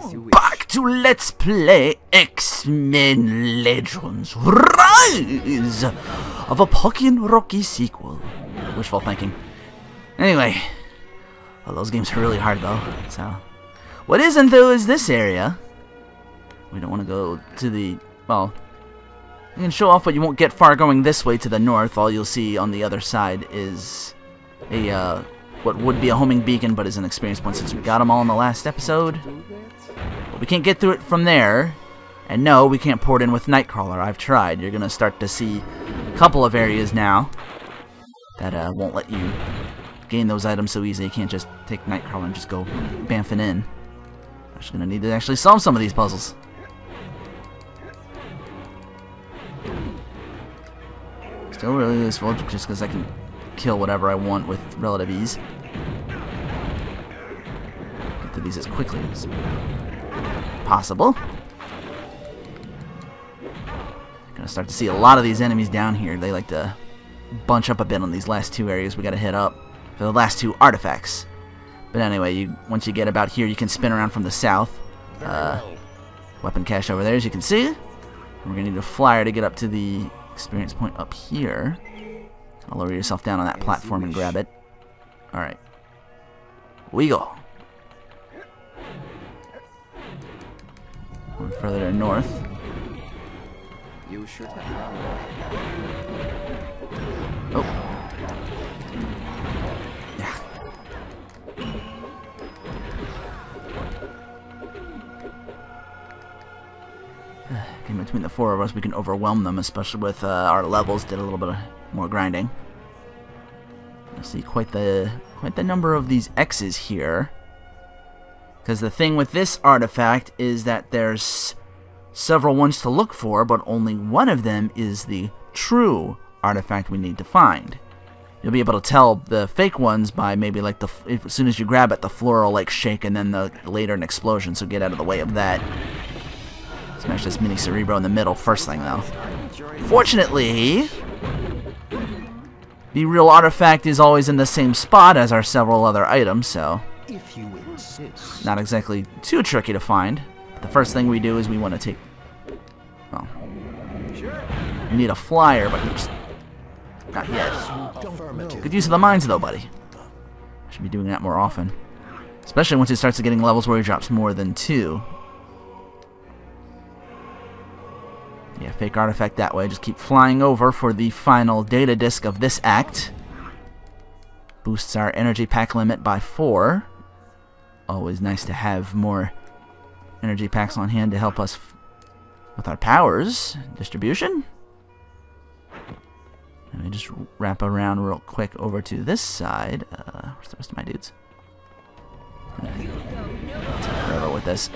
Welcome back to Let's Play X-Men Legends Rise of a Puckin Rocky sequel. Wishful thinking. Anyway, well, those games are really hard though. So, what isn't though is this area. We don't want to go to the, well, you can show off, but you won't get far going this way to the north. All you'll see on the other side is a what would be a homing beacon, but is an experience point since we got them all in the last episode. But we can't get through it from there. And no, we can't port in with Nightcrawler. I've tried. You're going to start to see a couple of areas now that won't let you gain those items so easy. You can't just take Nightcrawler and just go bamfing in. I'm just going to need to actually solve some of these puzzles. Still really useful just because I can kill whatever I want with relative ease. Get to these as quickly as possible. Gonna start to see a lot of these enemies down here. They like to bunch up a bit on these last two areas we gotta hit up for the last two artifacts. But anyway, once you get about here, you can spin around from the south. Weapon cache over there, as you can see. We're gonna need a flyer to get up to the experience point up here. I'll lower yourself down on that platform and grab it. Alright. We go. Going further to north. You should have. Oh. Yeah. In between the four of us, we can overwhelm them, especially with our levels. Did a little bit of more grinding. You'll see quite the number of these X's here. Because the thing with this artifact is that there's several ones to look for, but only one of them is the true artifact we need to find. You'll be able to tell the fake ones by maybe like as soon as you grab it, the floor will like shake, and then later an explosion. So get out of the way of that. Smash this mini Cerebro in the middle first thing though. Fortunately, the real artifact is always in the same spot as our several other items, so If you insist. not exactly too tricky to find. But the first thing we do is we want to take, well, we need a flyer, but just not yet. Good use of the mines though, buddy. I should be doing that more often. Especially once it starts getting levels where he drops more than 2. Yeah, fake artifact that way. Just keep flying over for the final data disk of this act. Boosts our energy pack limit by 4. Always nice to have more energy packs on hand to help us with our powers distribution. Let me just wrap around real quick over to this side. Where's the rest of my dudes? Take forever with this.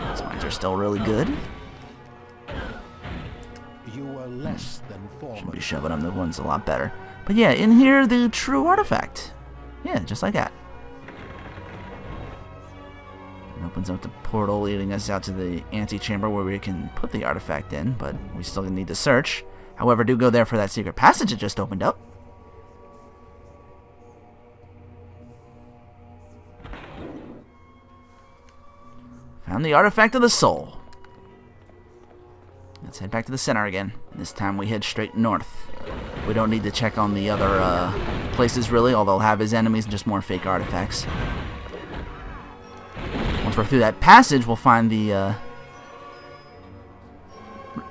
These mines are still really good. You were less than formal. Should be shoving them the ones a lot better. But yeah, in here, the true artifact. Yeah, just like that. It opens up the portal leading us out to the antechamber where we can put the artifact in, but we still need to search. However, do go there for that secret passage that just opened up. Found the artifact of the soul. Let's head back to the center again. This time we head straight north. We don't need to check on the other places really, all they'll have is enemies and just more fake artifacts. Once we're through that passage, we'll find the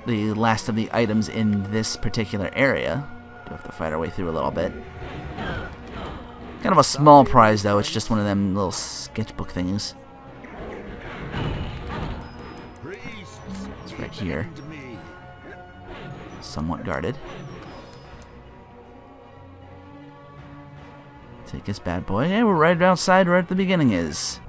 last of the items in this particular area. Do have to fight our way through a little bit. Kind of a small prize though, it's just one of them little sketchbook things. It's right here. Somewhat guarded. Take this bad boy. Yeah, we're right outside where the beginning is.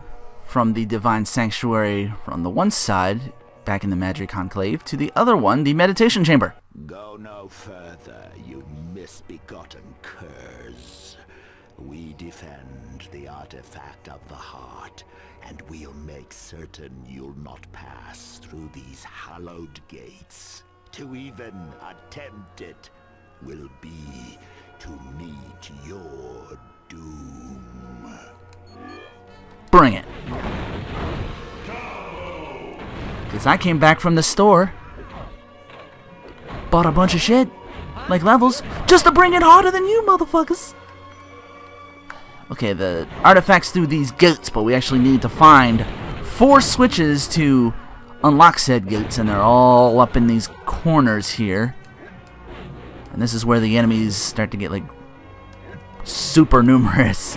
From the Divine Sanctuary on the one side, back in the Magic Conclave, to the other one, the Meditation Chamber. Go no further, you misbegotten curs. We defend the artifact of the heart, and we'll make certain you'll not pass through these hallowed gates. To even attempt it will be to meet your doom. bring it. Because I came back from the store, bought a bunch of shit, like levels, just to bring it harder than you motherfuckers. Okay, the artifacts through these gates, but we actually need to find 4 switches to unlock said gates, and they're all up in these corners here. And this is where the enemies start to get, like, super numerous.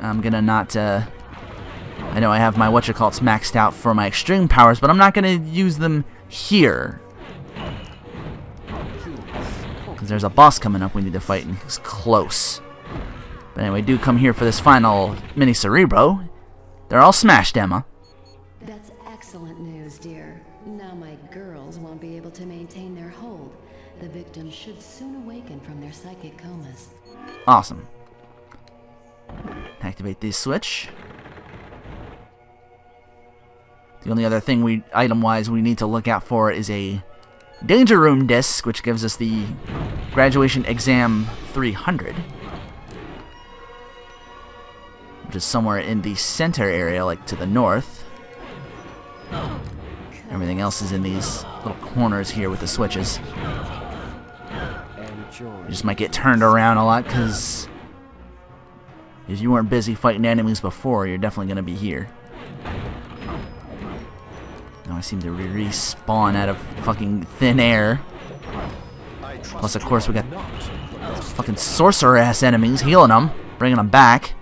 I'm gonna not, I know I have my whatchakalts maxed out for my extreme powers, but I'm not gonna use them here. Because there's a boss coming up we need to fight, and he's close. But anyway, do come here for this final mini Cerebro. They're all smashed, Emma. That's excellent news, dear. Now my girls won't be able to maintain their hold. The victims should soon awaken from their psychic comas. Awesome. Activate this switch. The only other thing item-wise we need to look out for is a Danger Room disc, which gives us the Graduation Exam 300. Which is somewhere in the center area, like to the north. Everything else is in these little corners here with the switches. You just might get turned around a lot, because if you weren't busy fighting enemies before, you're definitely going to be here. Now I seem to respawn out of fucking thin air. Plus, of course, we got fucking sorcerer-ass enemies, healing them, bringing them back.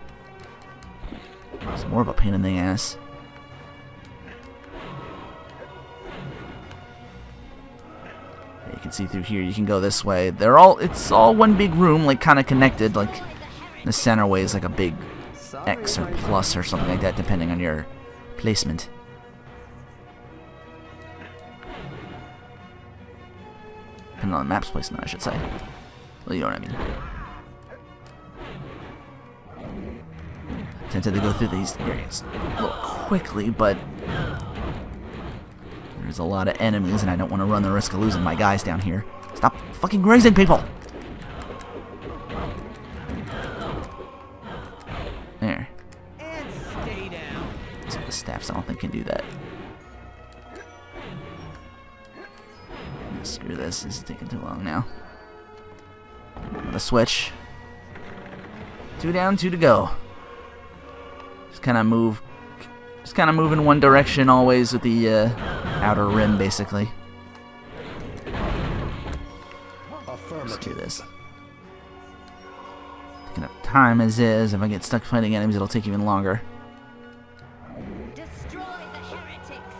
It's more of a pain in the ass. You can see through here, you can go this way. It's all one big room, like kind of connected, like the center way is like a big X or plus or something like that, depending on your placement. Depending on the map's placement, I should say. Well, you know what I mean. I tend to go through these areas a little quickly, but there's a lot of enemies, and I don't want to run the risk of losing my guys down here. Stop fucking grazing people! There. So the staffs, I don't think, can do that. Screw this, this is taking too long now. Another switch. 2 down, 2 to go. Just kind of move in one direction always with the outer rim, basically. Let's do this. Taking up time as is. If I get stuck fighting enemies, it'll take even longer. Destroy the heretics.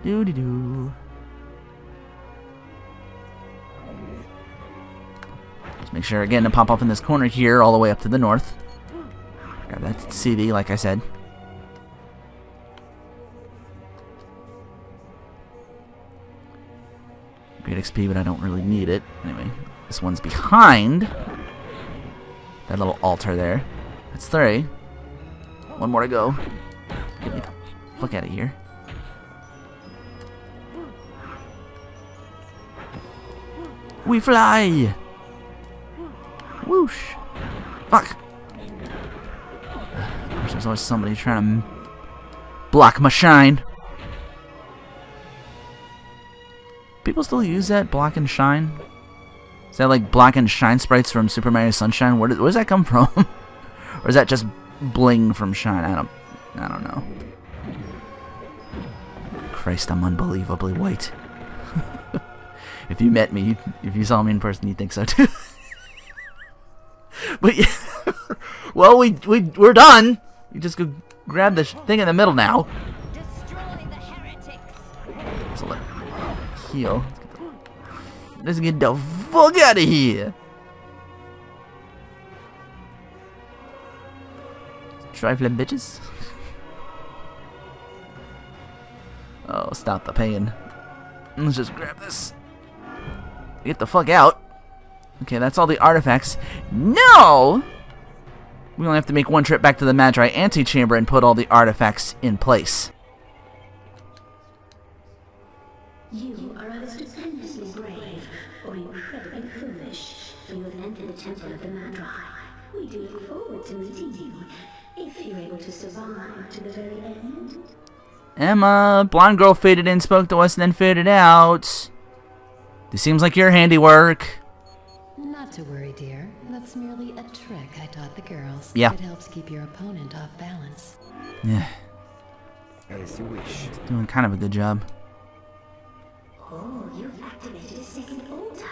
Doo-doo-doo. Just make sure again to pop up in this corner here all the way up to the north. Grab that CD, like I said. Great XP, but I don't really need it. Anyway, this one's behind that little altar there. That's 3. 1 more to go. Get me the fuck out of here. We fly! Whoosh! Fuck! Of course, there's always somebody trying to block my shine. People still use that block and shine? Is that like block and shine sprites from Super Mario Sunshine? Where does that come from? Or is that just bling from shine? I don't know. Christ, I'm unbelievably white. If you met me, if you saw me in person, you'd think so too. But yeah, well, we're done. You just go grab the thing in the middle now. Destroy the heretics. So let heal. Let's get the fuck out of here. Trifling bitches. Oh, stop the pain. Let's just grab this. Get the fuck out. Okay, that's all the artifacts. No! We only have to make one trip back to the Magi antechamber and put all the artifacts in place. You are either stupendously brave or incredibly foolish, for you have entered the temple of the Magi. We do look forward to meeting you, if you're able to survive to the very end. Emma, blonde girl faded in, spoke to us, and then faded out. This seems like your handiwork. Not to worry, dear. That's merely a trick I taught the girls. Yeah. It helps keep your opponent off balance. Yeah, As you wish. doing kind of a good job. Oh, you've activated a second altar.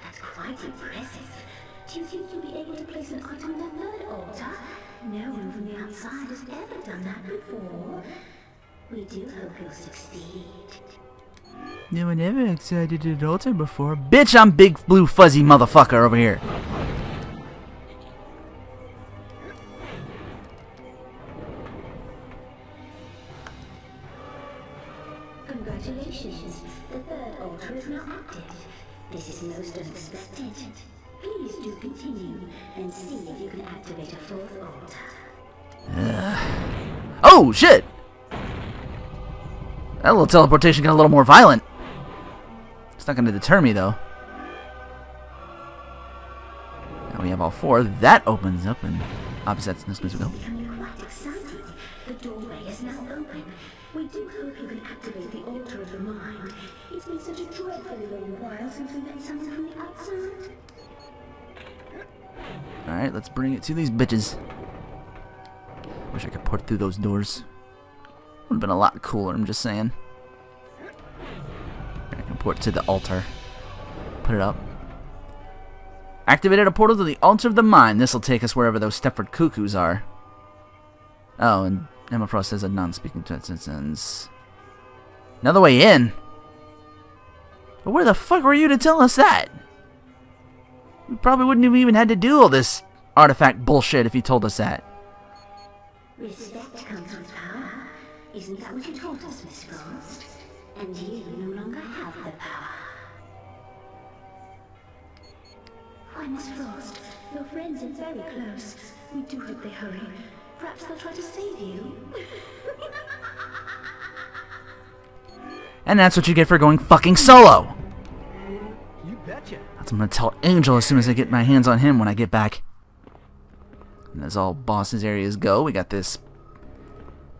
That's quite impressive. Do you think you'll be able to place an item on that third altar? No one from the outside has ever done that before. We do hope you'll succeed. No one ever excited an altar before. Bitch, I'm big blue fuzzy motherfucker over here. Congratulations. The third altar is now active. This is most unexpected. Please do continue and see if you can activate a fourth altar. Oh, shit! That little teleportation got a little more violent. It's not going to deter me, though. Now we have all four. That opens up, and opposites in this place we go. Becoming quite excited. The doorway is now open. We do hope you can activate the altar of the mind. It's been such a dreadfully long while since we met someone from the outside. Alright, let's bring it to these bitches. Wish I could port through those doors. Would have been a lot cooler, I'm just saying. I can port to the altar. Put it up. Activated a portal to the altar of the mind. This will take us wherever those Stepford Cuckoos are. Oh, and Emma Frost says a non-speaking sentence. Another way in? But where the fuck were you to tell us that? We probably wouldn't have even had to do all this artifact bullshit if you told us that. Respect comes with power. Isn't that what you told us, Miss Frost? And you no longer have the power. Why, Miss Frost, your friends are very close. We do hope they hurry. Perhaps they'll try to save you. And that's what you get for going fucking solo. You betcha. That's what I'm gonna tell Angel as soon as I get my hands on him when I get back. And as all bosses areas go, we got this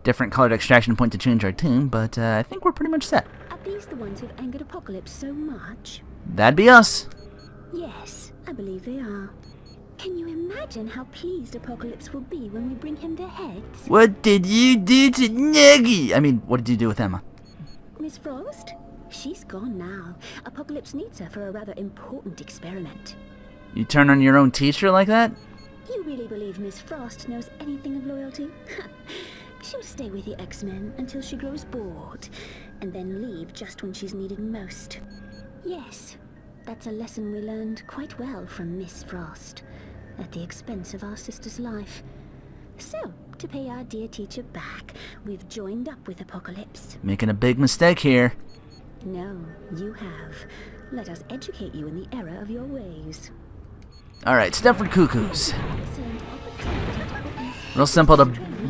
different colored extraction point to change our team, but I think we're pretty much set. Are these the ones who've angered Apocalypse so much? That'd be us. Yes, I believe they are. Can you imagine how pleased Apocalypse will be when we bring him their heads? What did you do to Naggy? I mean, what did you do with Emma? Miss Frost? She's gone now. Apocalypse needs her for a rather important experiment. You turn on your own teacher like that? You really believe Miss Frost knows anything of loyalty? She'll stay with the X-Men until she grows bored, and then leave just when she's needed most. Yes, that's a lesson we learned quite well from Miss Frost, at the expense of our sister's life. So, to pay our dear teacher back, we've joined up with Apocalypse. Making a big mistake here. No, you have. Let us educate you in the error of your ways. Alright, Stepford Cuckoos. Real simple to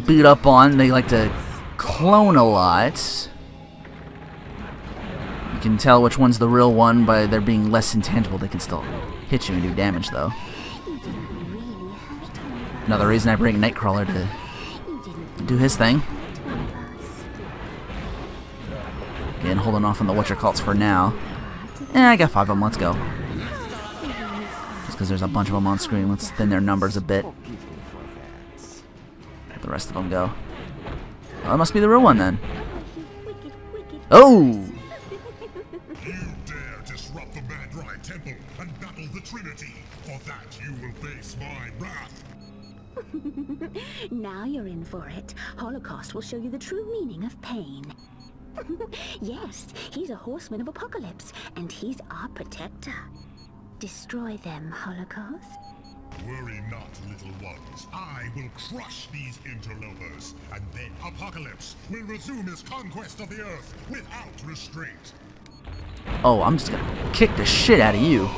beat up on. They like to clone a lot. You can tell which one's the real one by there being less intangible. They can still hit you and do damage, though. Another reason I bring Nightcrawler to do his thing. Again, holding off on the whatcher-calls for now. I got 5 of them. Let's go. Just because there's a bunch of them on screen, let's thin their numbers a bit. Let the rest of them go. Oh, it must be the real one then. Oh! You dare disrupt the Mad Ride Temple and battle the Trinity. For that you will face my wrath. Now you're in for it. Holocaust will show you the true meaning of pain. Yes, he's a Horseman of Apocalypse, and he's our protector. Destroy them, Holocaust. Worry not, little ones. I will crush these interlopers, and then Apocalypse will resume his conquest of the Earth without restraint. Oh, I'm just gonna kick the shit out of you.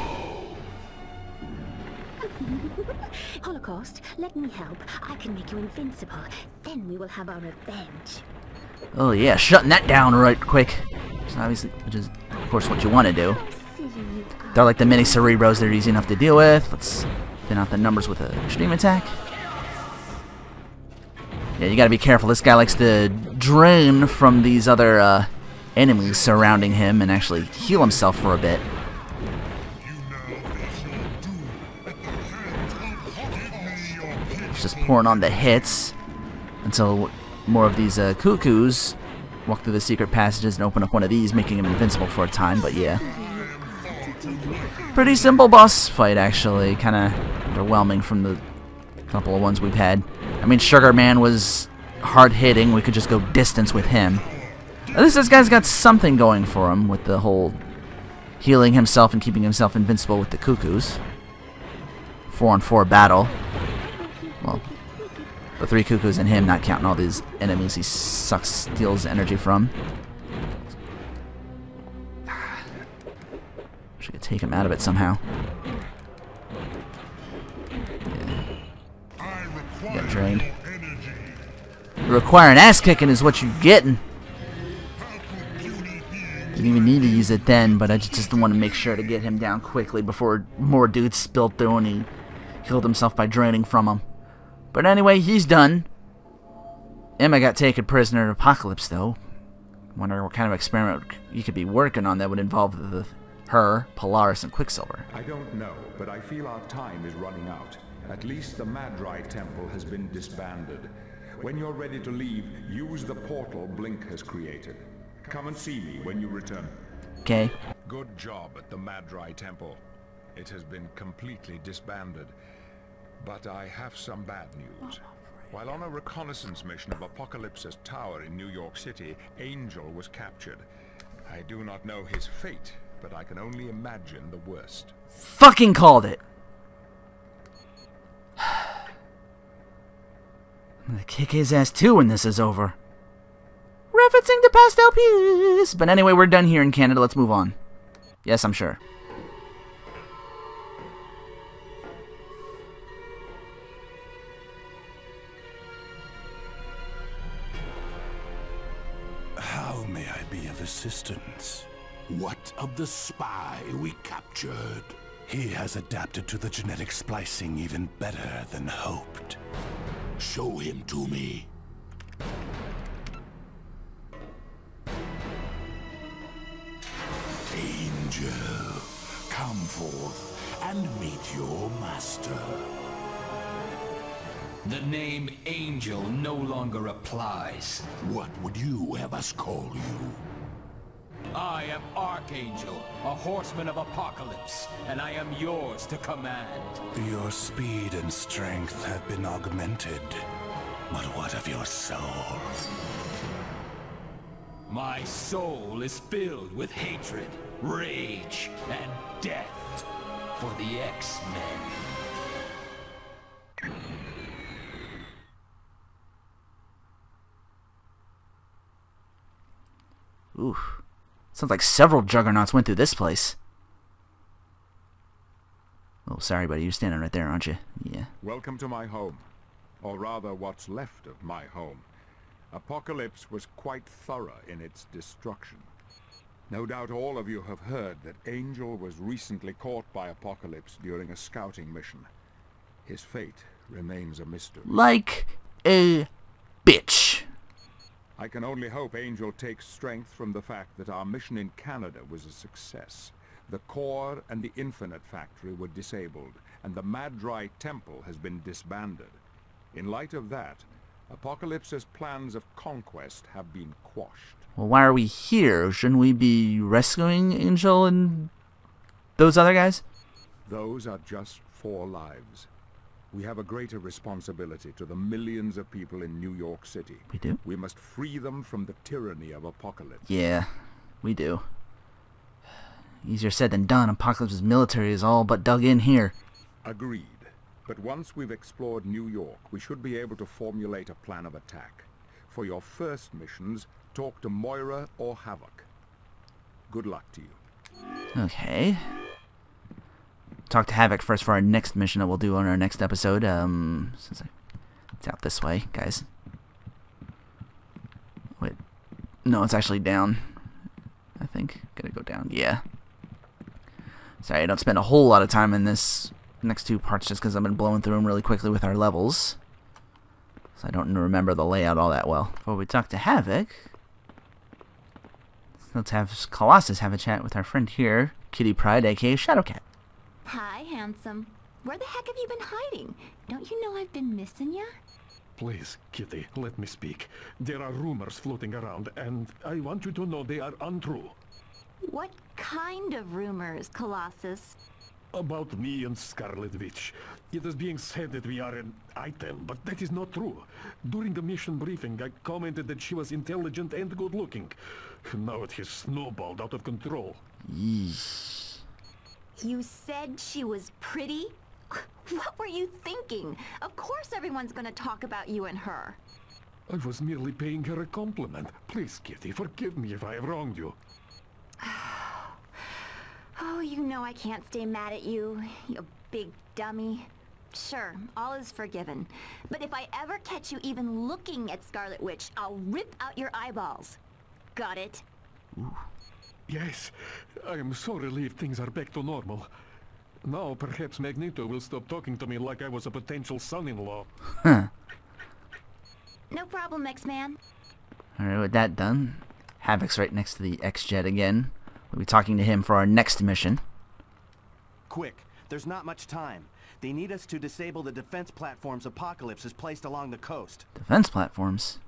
Holocaust, let me help. I can make you invincible. Then we will have our revenge. Oh yeah, shutting that down right quick. So obviously, which is of course what you want to do. They're like the mini Cerebros. They're easy enough to deal with. Let's Thin out the numbers with an extreme attack. Yeah, you gotta be careful. This guy likes to drain from these other enemies surrounding him and actually heal himself for a bit. It's just pouring on the hits until more of these cuckoos walk through the secret passages and open up one of these, making him invincible for a time, but yeah. Pretty simple boss fight, actually. Kind of underwhelming from the couple of ones we've had. I mean, Sugar Man was hard-hitting. We could just go distance with him. At least this guy's got something going for him with the whole healing himself and keeping himself invincible with the cuckoos. 4-on-4 battle. Well, the 3 cuckoos and him, not counting all these enemies he steals energy from. Wish I could take him out of it somehow. Yeah. Got drained. You require an ass kicking is what you're getting. Didn't even need to use it then, but I just want to make sure to get him down quickly before more dudes spilled through and he healed himself by draining from them. But anyway, he's done. Emma got taken prisoner in Apocalypse, though. Wonder what kind of experiment you could be working on that would involve her, Polaris, and Quicksilver. I don't know, but I feel our time is running out. At least the Madrai Temple has been disbanded. When you're ready to leave, use the portal Blink has created. Come and see me when you return. Okay. Good job at the Madrai Temple. It has been completely disbanded. But I have some bad news. While on a reconnaissance mission of Apocalypse's tower in New York City, Angel was captured. I do not know his fate, but I can only imagine the worst. Fucking called it! I'm gonna kick his ass too when this is over. Referencing the past LPs! But anyway, we're done here in Canada. Let's move on. Yes, I'm sure. How may I be of assistance? What of the spy we captured? He has adapted to the genetic splicing even better than hoped. Show him to me. Angel, come forth and meet your master. The name Angel no longer applies. What would you have us call you? I am Archangel, a Horseman of Apocalypse, and I am yours to command. Your speed and strength have been augmented. But what of your soul? My soul is filled with hatred, rage, and death for the X-Men. Oof. Sounds like several juggernauts went through this place. Oh, sorry, buddy. You're standing right there, aren't you? Yeah. Welcome to my home. Or rather, what's left of my home. Apocalypse was quite thorough in its destruction. No doubt all of you have heard that Angel was recently caught by Apocalypse during a scouting mission. His fate remains a mystery. Like a bitch. I can only hope Angel takes strength from the fact that our mission in Canada was a success. The core and the Infinite Factory were disabled, and the Madrai Temple has been disbanded. In light of that, Apocalypse's plans of conquest have been quashed. Well, why are we here? Shouldn't we be rescuing Angel and those other guys? Those are just 4 lives. We have a greater responsibility to the millions of people in New York City. We do? We must free them from the tyranny of Apocalypse. Yeah, we do. Easier said than done. Apocalypse's military is all but dug in here. Agreed. But once we've explored New York, we should be able to formulate a plan of attack. For your first missions, talk to Moira or Havoc. Good luck to you. Okay. Talk to Havoc first for our next mission that we'll do on our next episode. Since it's out this way, guys. Wait. No, it's actually down. I think. Gotta go down. Yeah. Sorry, I don't spend a whole lot of time in this next two parts just because I've been blowing through them really quickly with our levels. So I don't remember the layout all that well. Before we talk to Havoc, let's have Colossus have a chat with our friend here, Kitty Pryde, aka Shadowcat. Hi, handsome. Where the heck have you been hiding? Don't you know I've been missing ya? Please, Kitty, let me speak. There are rumors floating around, and I want you to know they are untrue. What kind of rumors, Colossus? About me and Scarlet Witch. It is being said that we are an item, but that is not true. During the mission briefing, I commented that she was intelligent and good-looking. Now it has snowballed out of control. Yeesh. You said she was pretty? What were you thinking? Of course everyone's gonna talk about you and her. I was merely paying her a compliment. Please, Kitty, forgive me if I have wronged you. Oh, you know I can't stay mad at you, you big dummy. Sure, all is forgiven. But if I ever catch you even looking at Scarlet Witch, I'll rip out your eyeballs. Got it? Ooh. Yes, I am so relieved things are back to normal. Now perhaps Magneto will stop talking to me like I was a potential son-in-law. Huh. No problem, X-Man. Alright, with that done, Havoc's right next to the X-Jet again. We'll be talking to him for our next mission. Quick, there's not much time. They need us to disable the defense platforms Apocalypse has placed along the coast. Defense platforms?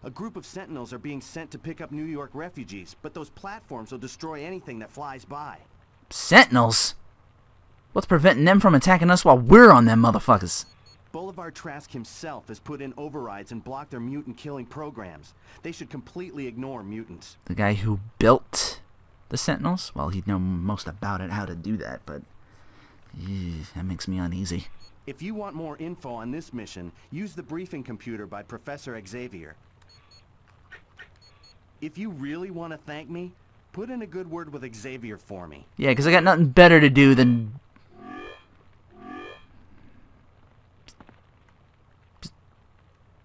A group of Sentinels are being sent to pick up New York refugees, but those platforms will destroy anything that flies by. Sentinels? What's preventing them from attacking us while we're on them motherfuckers? Boulevard Trask himself has put in overrides and blocked their mutant-killing programs. They should completely ignore mutants. The guy who built the Sentinels? Well, he'd know most about it, how to do that, but that makes me uneasy. If you want more info on this mission, use the briefing computer by Professor Xavier. If you really want to thank me, put in a good word with Xavier for me. Yeah, because I got nothing better to do than...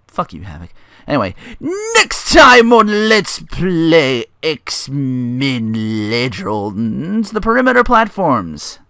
Fuck you, Havoc. Anyway, next time on Let's Play X-Men Legends, the perimeter platforms.